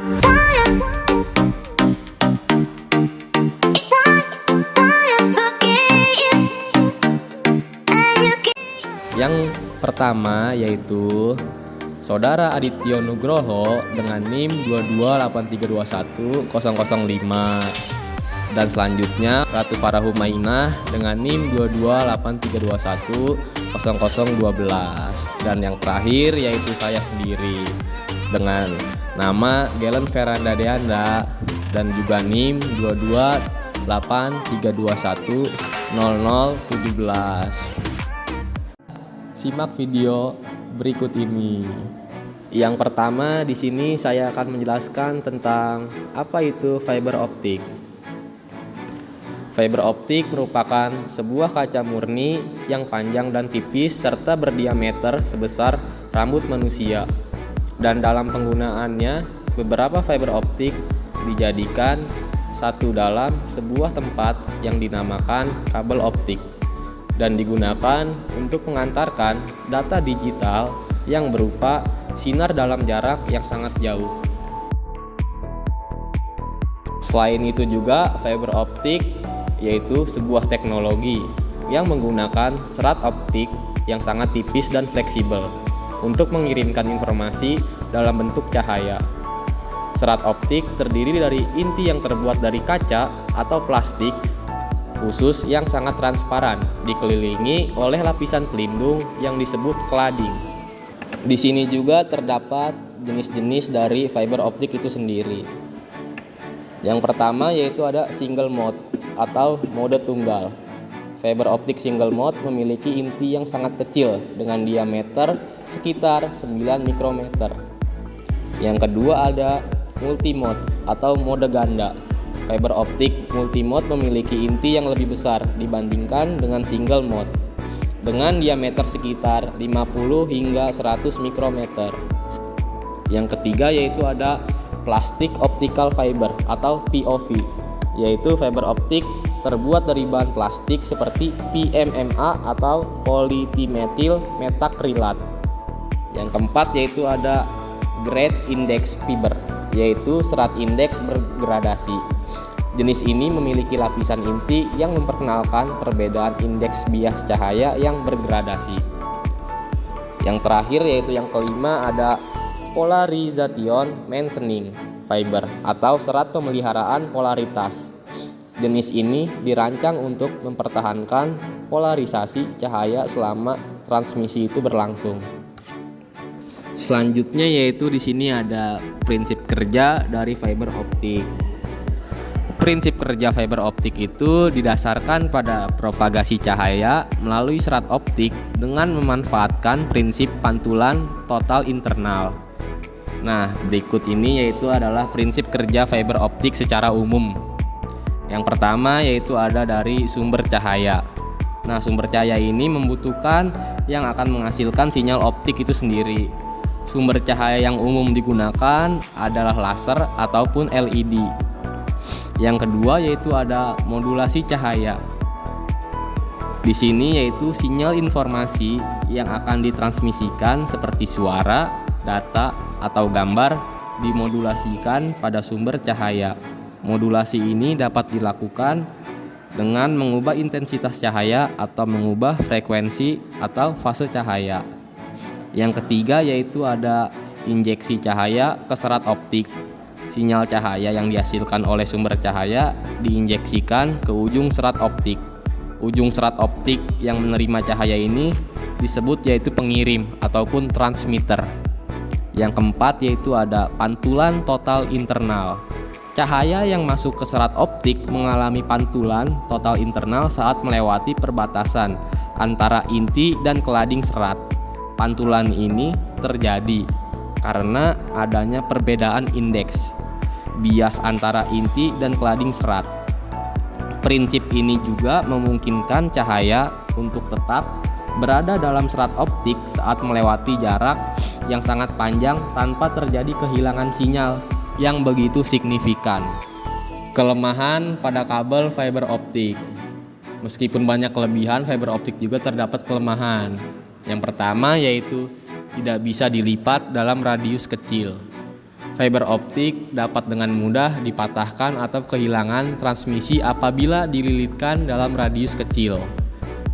Yang pertama yaitu Saudara Adityo Nugroho dengan NIM 228321005, dan selanjutnya Ratu Farah Humainah dengan NIM 22832100012, dan yang terakhir yaitu saya sendiri dengan nama Gelen Veranda Deanda dan juga NIM 22832100017. Simak video berikut ini. Yang pertama, di sini saya akan menjelaskan tentang apa itu fiber optik. Fiber optik merupakan sebuah kaca murni yang panjang dan tipis serta berdiameter sebesar rambut manusia. Dan dalam penggunaannya, beberapa fiber optik dijadikan satu dalam sebuah tempat yang dinamakan kabel optik, dan digunakan untuk mengantarkan data digital yang berupa sinar dalam jarak yang sangat jauh. Selain itu juga fiber optik yaitu sebuah teknologi yang menggunakan serat optik yang sangat tipis dan fleksibel untuk mengirimkan informasi dalam bentuk cahaya. Serat optik terdiri dari inti yang terbuat dari kaca atau plastik khusus yang sangat transparan, dikelilingi oleh lapisan pelindung yang disebut cladding. Di sini juga terdapat jenis-jenis dari fiber optik itu sendiri. Yang pertama yaitu ada single mode atau mode tunggal. Fiber optik single mode memiliki inti yang sangat kecil dengan diameter sekitar 9 mikrometer. Yang kedua ada multi mode atau mode ganda. Fiber optik multimode memiliki inti yang lebih besar dibandingkan dengan single mode dengan diameter sekitar 50 hingga 100 mikrometer. Yang ketiga yaitu ada plastic optical fiber atau POV, yaitu fiber optik terbuat dari bahan plastik seperti PMMA atau polymethyl metakrilat. Yang keempat yaitu ada grade index fiber, yaitu serat indeks bergradasi. Jenis ini memiliki lapisan inti yang memperkenalkan perbedaan indeks bias cahaya yang bergradasi. Yang terakhir yaitu yang kelima ada polarization maintaining fiber atau serat pemeliharaan polaritas. Jenis ini dirancang untuk mempertahankan polarisasi cahaya selama transmisi itu berlangsung. Selanjutnya yaitu di sini ada prinsip kerja dari fiber optik. Prinsip kerja fiber optik itu didasarkan pada propagasi cahaya melalui serat optik dengan memanfaatkan prinsip pantulan total internal. Nah, berikut ini yaitu adalah prinsip kerja fiber optik secara umum. Yang pertama yaitu ada dari sumber cahaya. Nah, sumber cahaya ini membutuhkan yang akan menghasilkan sinyal optik itu sendiri. Sumber cahaya yang umum digunakan adalah laser ataupun LED. Yang kedua yaitu ada modulasi cahaya. Di sini yaitu sinyal informasi yang akan ditransmisikan seperti suara, data, atau gambar dimodulasikan pada sumber cahaya. Modulasi ini dapat dilakukan dengan mengubah intensitas cahaya atau mengubah frekuensi atau fase cahaya. Yang ketiga yaitu ada injeksi cahaya ke serat optik. Sinyal cahaya yang dihasilkan oleh sumber cahaya diinjeksikan ke ujung serat optik. Ujung serat optik yang menerima cahaya ini disebut yaitu pengirim ataupun transmitter. Yang keempat yaitu ada pantulan total internal. Cahaya yang masuk ke serat optik mengalami pantulan total internal saat melewati perbatasan antara inti dan cladding serat. Pantulan ini terjadi karena adanya perbedaan indeks bias antara inti dan cladding serat. Prinsip ini juga memungkinkan cahaya untuk tetap berada dalam serat optik saat melewati jarak yang sangat panjang tanpa terjadi kehilangan sinyal yang begitu signifikan. Kelemahan pada kabel fiber optik. Meskipun banyak kelebihan, fiber optik juga terdapat kelemahan. Yang pertama yaitu tidak bisa dilipat dalam radius kecil. Fiber optik dapat dengan mudah dipatahkan atau kehilangan transmisi apabila dililitkan dalam radius kecil.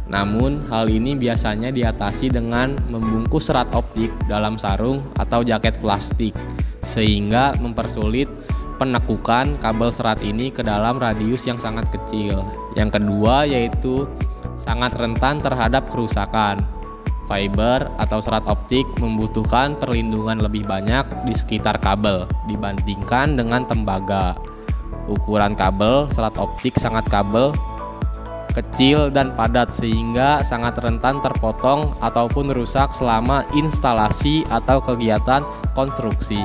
Namun, hal ini biasanya diatasi dengan membungkus serat optik dalam sarung atau jaket plastik, sehingga mempersulit penekukan kabel serat ini ke dalam radius yang sangat kecil. Yang kedua yaitu sangat rentan terhadap kerusakan. Fiber atau serat optik membutuhkan perlindungan lebih banyak di sekitar kabel dibandingkan dengan tembaga. Ukuran kabel serat optik sangat kecil dan padat sehingga sangat rentan terpotong ataupun rusak selama instalasi atau kegiatan konstruksi.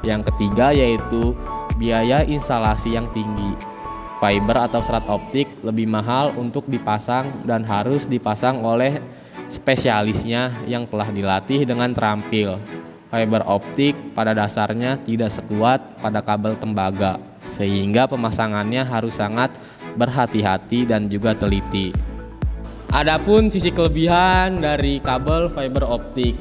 Yang ketiga yaitu biaya instalasi yang tinggi. Fiber atau serat optik lebih mahal untuk dipasang dan harus dipasang oleh spesialisnya yang telah dilatih dengan terampil. Fiber optik pada dasarnya tidak sekuat pada kabel tembaga, sehingga pemasangannya harus sangat berhati-hati dan juga teliti. Adapun sisi kelebihan dari kabel fiber optik,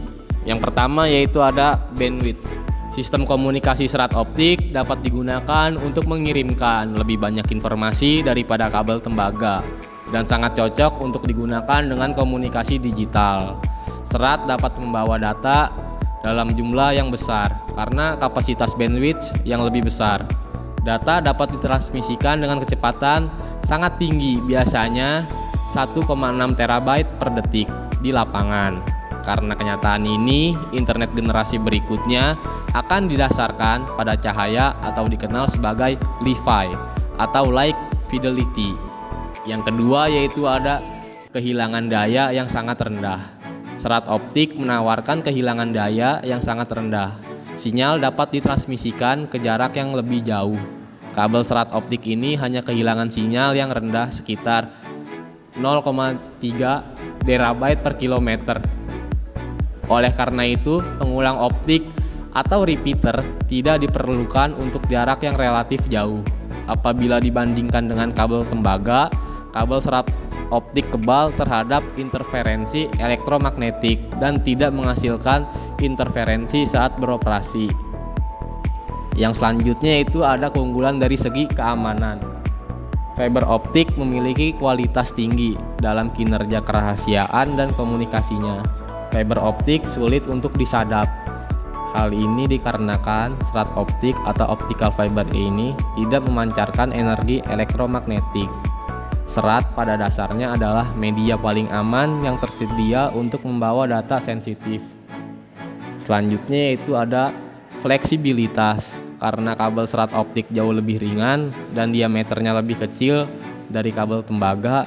yang pertama yaitu ada bandwidth. Sistem komunikasi serat optik dapat digunakan untuk mengirimkan lebih banyak informasi daripada kabel tembaga dan sangat cocok untuk digunakan dengan komunikasi digital. Serat dapat membawa data dalam jumlah yang besar karena kapasitas bandwidth yang lebih besar. Data dapat ditransmisikan dengan kecepatan sangat tinggi, biasanya 1,6 terabyte per detik di lapangan. Karena kenyataan ini, internet generasi berikutnya akan didasarkan pada cahaya atau dikenal sebagai Li-Fi atau Light Fidelity. Yang kedua yaitu ada kehilangan daya yang sangat rendah. Serat optik menawarkan kehilangan daya yang sangat rendah. Sinyal dapat ditransmisikan ke jarak yang lebih jauh. Kabel serat optik ini hanya kehilangan sinyal yang rendah sekitar 0,3 terabyte per kilometer. Oleh karena itu, pengulang optik atau repeater tidak diperlukan untuk jarak yang relatif jauh. Apabila dibandingkan dengan kabel tembaga, kabel serat optik kebal terhadap interferensi elektromagnetik dan tidak menghasilkan interferensi saat beroperasi. Yang selanjutnya itu ada keunggulan dari segi keamanan. Fiber optik memiliki kualitas tinggi dalam kinerja kerahasiaan dan komunikasinya. Fiber optik sulit untuk disadap. Hal ini dikarenakan serat optik atau optical fiber ini tidak memancarkan energi elektromagnetik. Serat pada dasarnya adalah media paling aman yang tersedia untuk membawa data sensitif. Selanjutnya yaitu ada fleksibilitas. Karena kabel serat optik jauh lebih ringan dan diameternya lebih kecil dari kabel tembaga,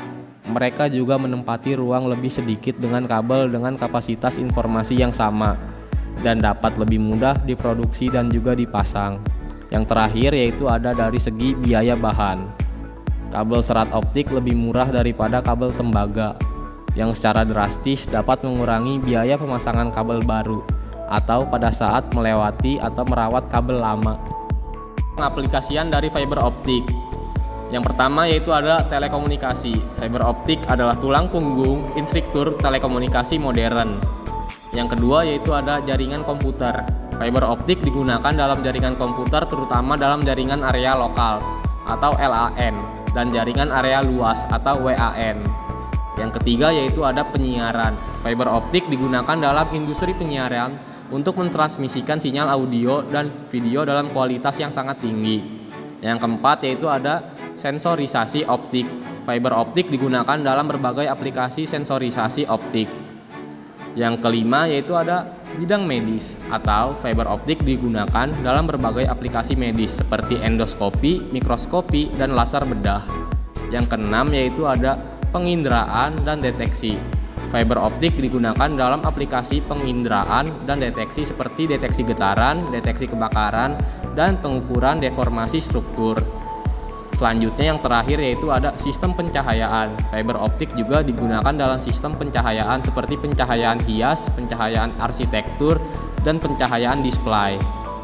mereka juga menempati ruang lebih sedikit dengan kabel dengan kapasitas informasi yang sama dan dapat lebih mudah diproduksi dan juga dipasang. Yang terakhir yaitu ada dari segi biaya bahan. Kabel serat optik lebih murah daripada kabel tembaga, yang secara drastis dapat mengurangi biaya pemasangan kabel baru atau pada saat melewati atau merawat kabel lama. Pengaplikasian dari fiber optik. Yang pertama yaitu ada telekomunikasi. Fiber optik adalah tulang punggung instruktur telekomunikasi modern. Yang kedua yaitu ada jaringan komputer. Fiber optik digunakan dalam jaringan komputer terutama dalam jaringan area lokal atau LAN dan jaringan area luas atau WAN. Yang ketiga yaitu ada penyiaran. Fiber optik digunakan dalam industri penyiaran untuk mentransmisikan sinyal audio dan video dalam kualitas yang sangat tinggi. Yang keempat yaitu ada sensorisasi optik. Fiber optik digunakan dalam berbagai aplikasi sensorisasi optik. Yang kelima yaitu ada bidang medis atau fiber optik digunakan dalam berbagai aplikasi medis seperti endoskopi, mikroskopi, dan laser bedah. Yang keenam yaitu ada penginderaan dan deteksi. Fiber optik digunakan dalam aplikasi penginderaan dan deteksi seperti deteksi getaran, deteksi kebakaran, dan pengukuran deformasi struktur. Selanjutnya yang terakhir yaitu ada sistem pencahayaan. Fiber optik juga digunakan dalam sistem pencahayaan seperti pencahayaan hias, pencahayaan arsitektur, dan pencahayaan display.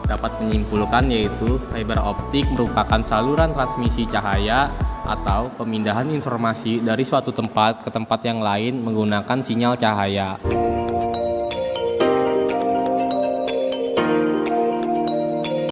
Dapat menyimpulkan yaitu fiber optik merupakan saluran transmisi cahaya atau pemindahan informasi dari suatu tempat ke tempat yang lain menggunakan sinyal cahaya.